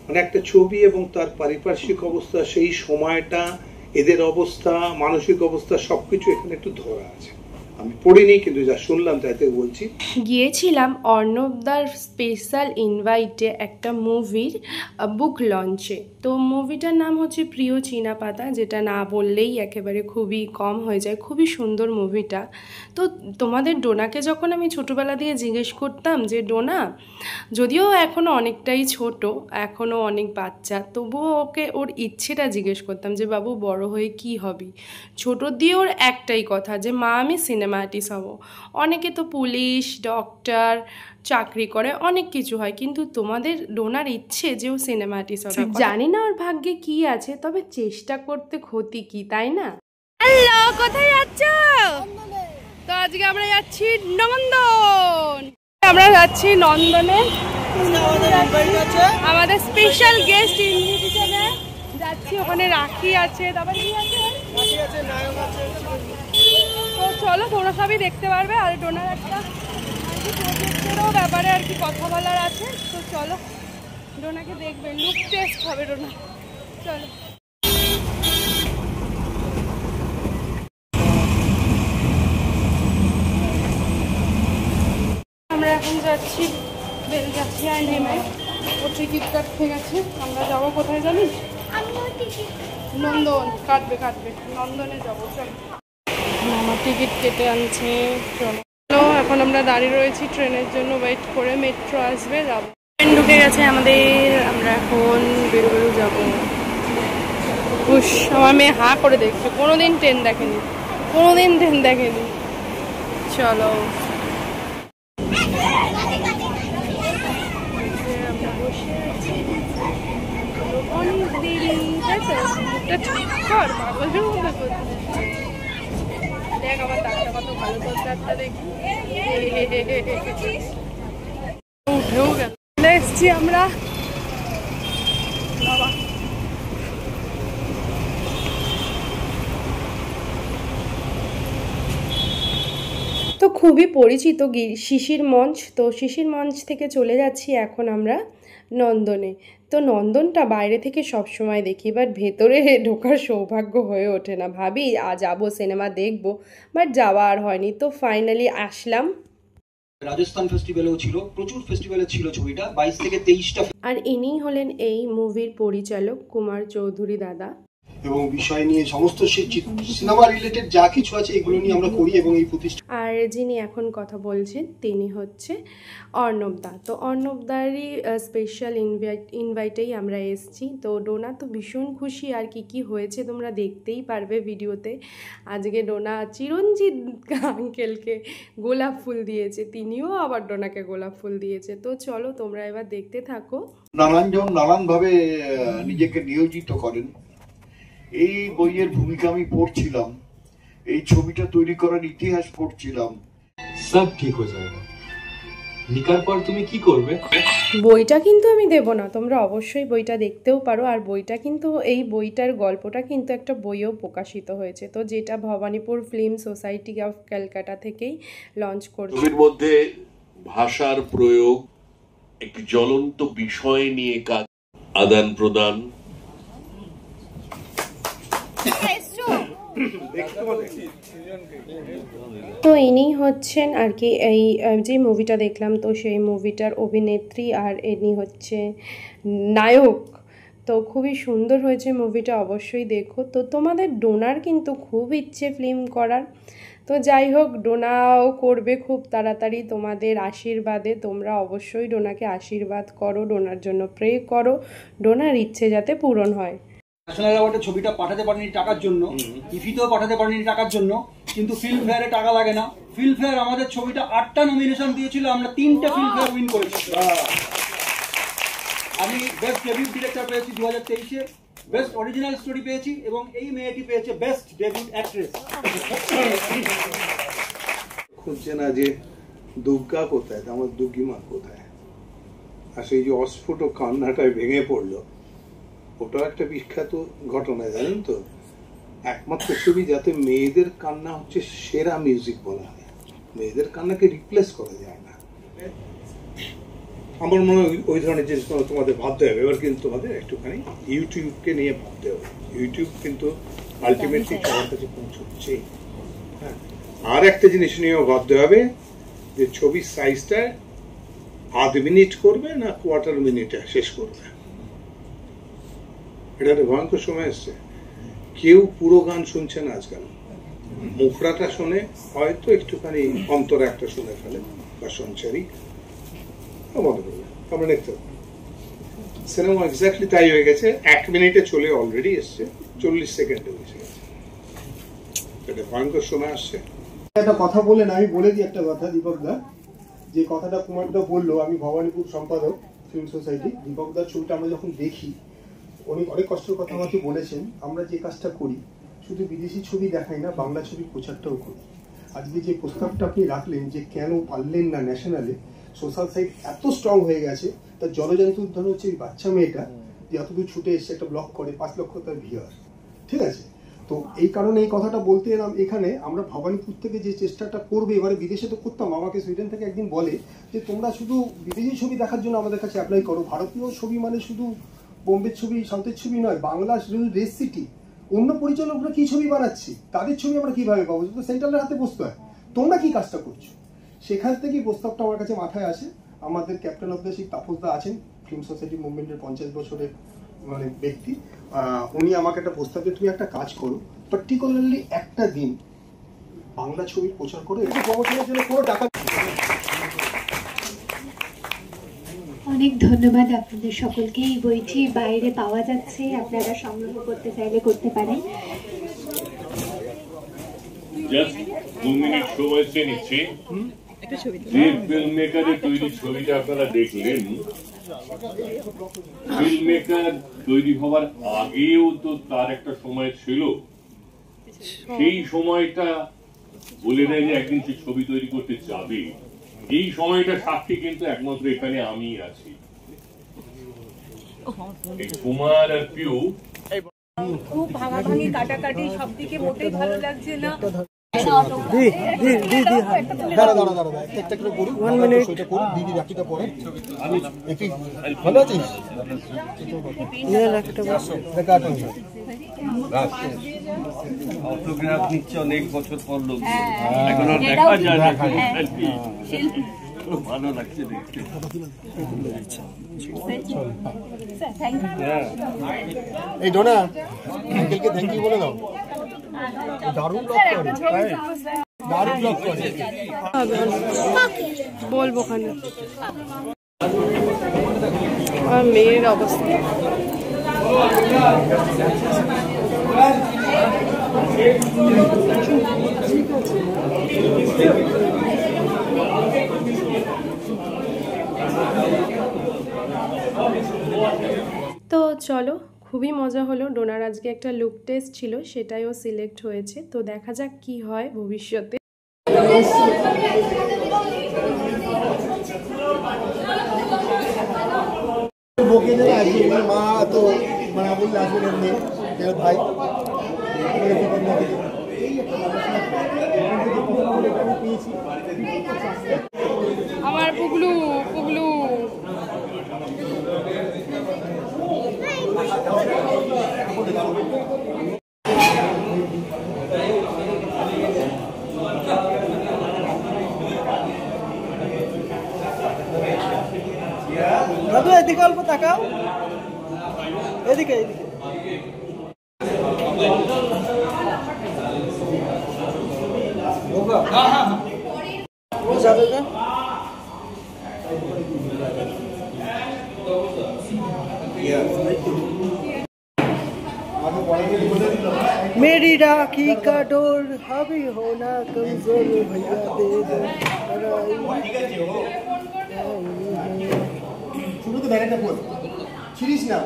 মানে একটা ছবি এবং তার পারিপার্শ্বিক অবস্থা, সেই সময়টা, এদের অবস্থা, মানসিক অবস্থা সবকিছু এখানে একটু ধরা আছে। আমি পড়িনি, কিন্তু যা শুনলাম তাতে বলছি। গিয়েছিলাম অর্ণবদার স্পেশাল ইনভাইটে একটা মুভির বুক লঞ্চে। তো মুভিটার নাম হচ্ছে প্রিয় চীনা পাতা, যেটা না বললেই একেবারে খুবই কম হয়ে যায়। খুবই সুন্দর মুভিটা। তো তোমাদের ডোনাকে যখন আমি ছোটোবেলা দিয়ে জিজ্ঞেস করতাম যে ডোনা, যদিও এখনও অনেকটাই ছোট, এখনও অনেক বাচ্চা, তবুও ওকে ওর ইচ্ছেটা জিজ্ঞেস করতাম যে বাবু বড় হয়ে কি হবি। ছোটোর দিয়ে ওর একটাই কথা যে মা আমি সিনেমা আর্টিস্ট হব। অনেকে তো পুলিশ, ডক্টর, চাকরি করে, অনেক কিছু হয়, কিন্তু তোমাদের ডোনার ইচ্ছে যে ও সিনেমা আর্টিস্ট হবে। জানি না ওর ভাগ্যে কি আছে, তবে চেষ্টা করতে ক্ষতি কি, তাই না? হ্যালো, কোথায় যাচ্ছ? তো আজকে আমরা যাচ্ছি নন্দন। আমরা যাচ্ছি নন্দনে, আমাদের স্পেশাল গেস্ট ইনভিটেশনে যাচ্ছি। ওখানে রাখি আছে, তারপরে কি আছে, তো চলো তোমরা সবই দেখতে পারবে। আর ডোনার একটা প্রজেক্টেরও ব্যাপারে আর কি কথা বলার আছে, তো চলো ডোনাকে দেখবে, লুক টেস্ট হবে ডোনা। চলো, আমরা এখন যাচ্ছি বেলগাছিয়ায় নেমে। ও টিকিট কাটতে গেছে, আমরা যাবো কোথায় জানিস? নন্দন। কাটবে নন্দনে যাবো। চলো, আমার টিকিট কেটে আনছে। চলো, এখন আমরা দাঁড়িয়ে রয়েছি ট্রেনের জন্য, ওয়েট করে মেট্রো আসবে, যাবো। ট্রেন ঢুকে গেছে আমাদের, আমরা এখন বেরো যাবো। খুশ, আমার মেয়ে হাঁ করে দেখছে, কোনোদিন ট্রেন দেখেনি। চলো, অনেক দেরি, তাই তো? দেখ আমার দাঁতটা কত ভালো, তোর দাঁতটা দেখি। উঠেও গেল। এসছি আমরা বাবা। তো খুবই পরিচিত শিশির মঞ্চ। তো শিশির মঞ্চ থেকে চলে যাচ্ছি এখন আমরা নন্দনে। তো নন্দনটা বাইরে থেকে সব সময় দেখি, বাট ভেতরে ঢোকার সৌভাগ্য হয়ে ওঠে না। ভাবি যাবো সিনেমা দেখবো, বাট যাওয়া আর হয়নি। তো ফাইনালি আসলাম। রাজস্থান ফেস্টিভ্যালেও ছিল, প্রচুর ফেস্টিভ্যালে ছিল ছবিটা, 22 থেকে 23টা। আর ইনি হলেন এই মুভির পরিচালক কুমার চৌধুরী দাদা। এবং বিষয় নিয়ে সমস্ত সিনেমা রিলেটেড যা কিছু আছে এগুলো নিয়ে আমরা করি এবং এই প্রতিষ্ঠান। আর যিনি এখন কথা বলছেন তিনি হচ্ছে অর্ণবদা। তো অর্ণবদারই স্পেশাল ইনভাইটেই আমরা এসেছি। তো ডোনা তো ভীষণ খুশি, আর কি হয়েছে তোমরা দেখতেই পারবে ভিডিওতে। আজকে ডোনা চিরঞ্জিত আঙ্কেলকে গোলাপ ফুল দিয়েছে, তিনিও আবার ডোনাকে গোলাপ ফুল দিয়েছে। তো চলো তোমরা এবার দেখতে থাকো। নানানজন নানানভাবে নিজেকে নিয়োজিত করেন। এই বইয়ের ভূমিকা আমি পড়ছিলাম, এই ছবিটা তৈরি করার ইতিহাস পড়ছিলাম। সব ঠিক হয়ে যাবে। লিখার পর তুমি কি করবে? বইটা কিন্তু আমি দেব না, তোমরা অবশ্যই বইটা দেখতেও পারো। আর বইটা কিন্তু, এই বইটার গল্পটা কিন্তু একটা বইও প্রকাশিত হয়েছে, তো যেটা Bhowanipore film society of Calcutta থেকেই লঞ্চ করছে। ছবির মধ্যে ভাষার প্রয়োগ, একটি জ্বলন্ত বিষয় নিয়ে কাজ, আদান প্রদান। তো ইনি হচ্ছেন আর কি এই যে মুভিটা দেখলাম, তো সেই মুভিটার অভিনেত্রী, আর ইনি হচ্ছে নায়ক। তো খুবই সুন্দর হয়েছে মুভিটা, অবশ্যই দেখো। তো তোমাদের ডোনার কিন্তু খুব ইচ্ছে ফিল্ম করার, তো যাই হোক ডোনাও করবে খুব তাড়াতাড়ি তোমাদের আশীর্বাদে। তোমরা অবশ্যই ডোনাকে আশীর্বাদ করো, ডোনার জন্য প্রে করো, ডোনার ইচ্ছে যাতে পূরণ হয়। ন্যাশনাল অ্যাওয়ার্ডে ছবিটা পাঠাতে পারেনি টাকার জন্য, ইফিতেও পাঠাতে পারেনি টাকার জন্য, কিন্তু ফিল্ম ফেয়ারে টাকা লাগে না। ফিল্ম ফেয়ার আমাদের ছবিটা 8টা নমিনেশন দিয়েছিল, আমরা 3টে ফিল্ম ফেয়ার উইন করেছি। আমি বেস্ট ডেবিউট ডিরেক্টর পেয়েছি 2023-এ, বেস্ট অরিজিনাল স্টোরি পেয়েছি, এবং এই মেয়েটি পেয়েছে বেস্ট ডেবিউট অ্যাক্ট্রেস। খুঁজছে না যে দুর্গা কোথায়, আমার দুর্গিমা কোথায়, আর সেই যে অস্ফুট কান্নাটায় ভেঙে পড়লো, ওটাও একটা বিখ্যাত ঘটনা, জানেন তো? একমাত্র ছবি যাতে মেয়েদের কান্না হচ্ছে সেরা মিউজিক বলা হয়। মেয়েদের কান্নাকে রিপ্লেস করা যায় না। আমার মনে হয় ওই ধরনের জিনিসগুলো তোমাদের ভাবতে হবে। এবার কিন্তু তোমাদের একটুখানি ইউটিউবকে নিয়ে ভাবতে হবে। ইউটিউব কিন্তু আলটিমেটলি সবার কাছে পৌঁছচ্ছেই। হ্যাঁ, আর একটা জিনিস নিয়েও ভাবতে হবে যে ছবির সাইজটা আধ মিনিট করবে না কোয়ার্টার মিনিটে শেষ করবে। এটা একটা ভয়ঙ্কর সময় এসছে। কেউ পুরো গান শুনছে না আজকাল, মুখড়াটা শুনে হয়তো একটুখানি অন্তরে একটা শুনে ফেলে বা সঞ্চারী বন্ধ করবে। আমরা দেখতে পাবো সিনেমা এক্স্যাক্টলি তাই হয়ে গেছে। 1 মিনিটে চলে অলরেডি এসছে, 40 সেকেন্ডে এসে গেছে। এটা ভয়ঙ্কর সময় আসছে। একটা কথা বলেন, আমি বলে দিই একটা কথা দীপক দা, যে কথাটা কুমারদা বললো, আমি ভবানীপুর সম্পাদক ফিল্ম সোসাইটি। দীপক দার ছবিটা আমরা যখন দেখি, উনি অনেক কষ্টের কথা আমাকে বলেছেন, আমরা যে কাজটা করি শুধু বিদেশি ছবি দেখাই না, বাংলা ছবির প্রচারটাও করি। আজকে যে প্রস্তাবটা আপনি রাখলেন যে কেন পারলেন না ন্যাশনালে, সোশ্যাল সাইট এত স্ট্রং হয়ে গেছে, তার জলজন্ত উদ্ধার হচ্ছে এই বাচ্চা মেয়েটা যে এতদূর ছুটে এসে একটা ব্লগ করে 5 লক্ষ তার ভিউয়ার। ঠিক আছে, তো এই কারণে এই কথাটা বলতে এলাম। এখানে আমরা ভবানীপুর থেকে যে চেষ্টাটা করবে, এবারে বিদেশে তো করতাম, আমাকে সুইডেন থেকে একদিন বলে যে তোমরা শুধু বিদেশি ছবি দেখার জন্য আমাদের কাছে অ্যাপ্লাই করো, ভারতীয় ছবি মানে শুধু বোম্বের ছবি সাউথের ছবি নয়, বাংলা শুধু রেসিটি, অন্য পরিচালকরা কি ছবি বানাচ্ছি, তাদের ছবি আমরা কিভাবে পাবো, তো সেন্ট্রালের হাতে বসতে হয়, তোমরা কি কাজটা করছো। সেখান থেকেই প্রস্তাবটা আমার কাছে মাথায় আসে। আমাদের ক্যাপ্টেন অফ দ্য শিপ তাপসদা আছেন, ফিল্ম সোসাইটি মুভমেন্টের 50 বছরের মানে ব্যক্তি, উনি আমাকে একটা প্রস্তাব দিয়ে তুমি একটা কাজ করো, পার্টিকুলারলি একটা দিন বাংলা ছবির প্রচার করো, একটু প্রমোশনের জন্য কোনো টাকা। অনেক ধন্যবাদ আপনাদের সকলকে। এই বইটি বাইরে পাওয়া যাচ্ছে, আপনারা সংগ্রহ করতে চাইলে করতে পারেন। জাস্ট 2 মিনিট সময় চেয়ে নিচ্ছি। যে ফিল্ম মেকারের তৈরি ছবিটা আপনারা দেখলেন, ফিল্ম মেকার তৈরি হওয়ার আগেও তো তার একটা সময় ছিল। সেই সময়টা বলে দেয় যে একদিন সে ছবি তৈরি করতে যাবে। এই সময়টা সাক্ষী কিন্তু একমাত্র এখানে আমি আছি। কুমার আর পিউ খুব ভাঙাভাঙি কাটাকাটি, সব দিকে মোটেই ভালো লাগছে না। অটোগ্রাফ নিচ্ছে অনেক বছর পর লোক, এখনো দেখা যায় না, ভালো লাগছে দেখতে। এই ডোনা আঙ্কেলকে থ্যাংক ইউ বলে দাও, দারুণ ব্লগ করে, দারুণ ব্লগ করে বলবো ওখানে। আর মেয়ের অবস্থা তো চলো, খুবই মজা হলো। ডোনার আজকে একটা লুক টেস্ট ছিল, সেটাইও সিলেক্ট হয়েছে। তো দেখা যাক কি হয় ভবিষ্যতে। মা তো মানে বললে আসবেন ভাই, আমার পুগলু পুগলু দাদু এদিকে অল্প তাকাও, এদিকে এদিকে। मेरी राखी का डोर हावी होना कमजोर भैया दे दो। শুরু তো ব্যারেটা বল ছিড়িস না,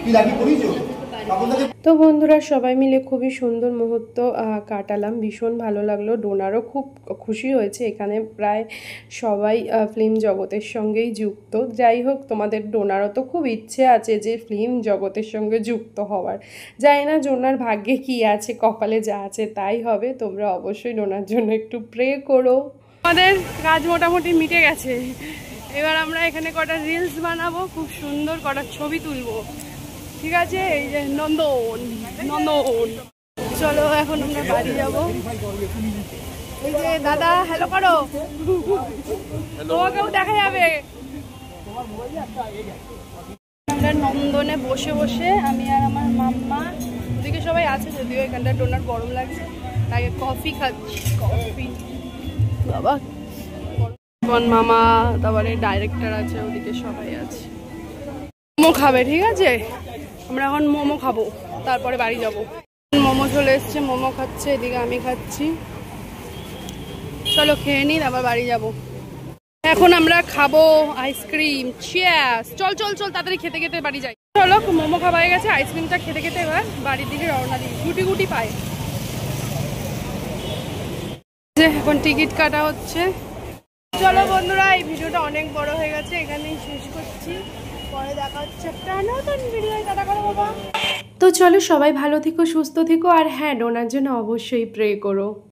তুই রাখি করিস তো বন্ধুরা সবাই মিলে খুবই সুন্দর মুহূর্ত কাটালাম, ভীষণ ভালো লাগলো। ডোনারও খুব খুশি হয়েছে, এখানে প্রায় সবাই ফিল্ম জগতের সঙ্গেই যুক্ত। যাই হোক, তোমাদের ডোনারও তো খুব ইচ্ছে আছে যে ফিল্ম জগতের সঙ্গে যুক্ত হওয়ার। জানি না ডোনার ভাগ্যে কি আছে, কপালে যা আছে তাই হবে। তোমরা অবশ্যই ডোনার জন্য একটু প্রে করো। আমাদের কাজ মোটামুটি মিটে গেছে, এবার আমরা এখানে কটা রিলস বানাবো, খুব সুন্দর কটা ছবি তুলবো, ঠিক আছে? এই যে নন্দন নন্দন, চলো এখন আমরা বাড়ি যাবো। এই যে দাদা হ্যালো করো, তোমাকেও দেখা যাবে। আমরা নন্দনে বসে বসে আমি আর আমার মাম্মা, ওদিকে সবাই আছে যদিও, এখানটা ডোনার গরম লাগছে, তাই কফি খাচ্ছি। কফি বাবা, মামা, তারপরে ডাইরেক্টর আছে, ওদিকে সবাই আছে। মোমো খাবে, ঠিক আছে? আমরা এখন মোমো খাবো, তারপরে বাড়ি যাব। মোমো চলে এসছে, মোমো খাচ্ছে, এদিকে আমি খাচ্ছি। চলো খেয়ে নিন, আবার বাড়ি যাব। এখন আমরা খাবো আইসক্রিম। চিয়ার্স। চল চল চল, তাড়াতাড়ি খেতে খেতে বাড়ি যাই। চলো, মোমো খাওয়া হয়ে গেছে, আইসক্রিমটা খেতে খেতে এবার বাড়ির দিকে রওনা দিই। গুটি গুটি পায় যে এখন টিকিট কাটা হচ্ছে। চলো বন্ধুরা, এই ভিডিওটা অনেক বড় হয়ে গেছে, এখানেই শেষ করছি। পরে দেখা হচ্ছে একটা নতুন ভিডিও। টাটা করো বাবা। তো চলো, সবাই ভালো থেকো, সুস্থ থেকো, আর হ্যাঁ, ডোনার জন্য অবশ্যই প্রে করো।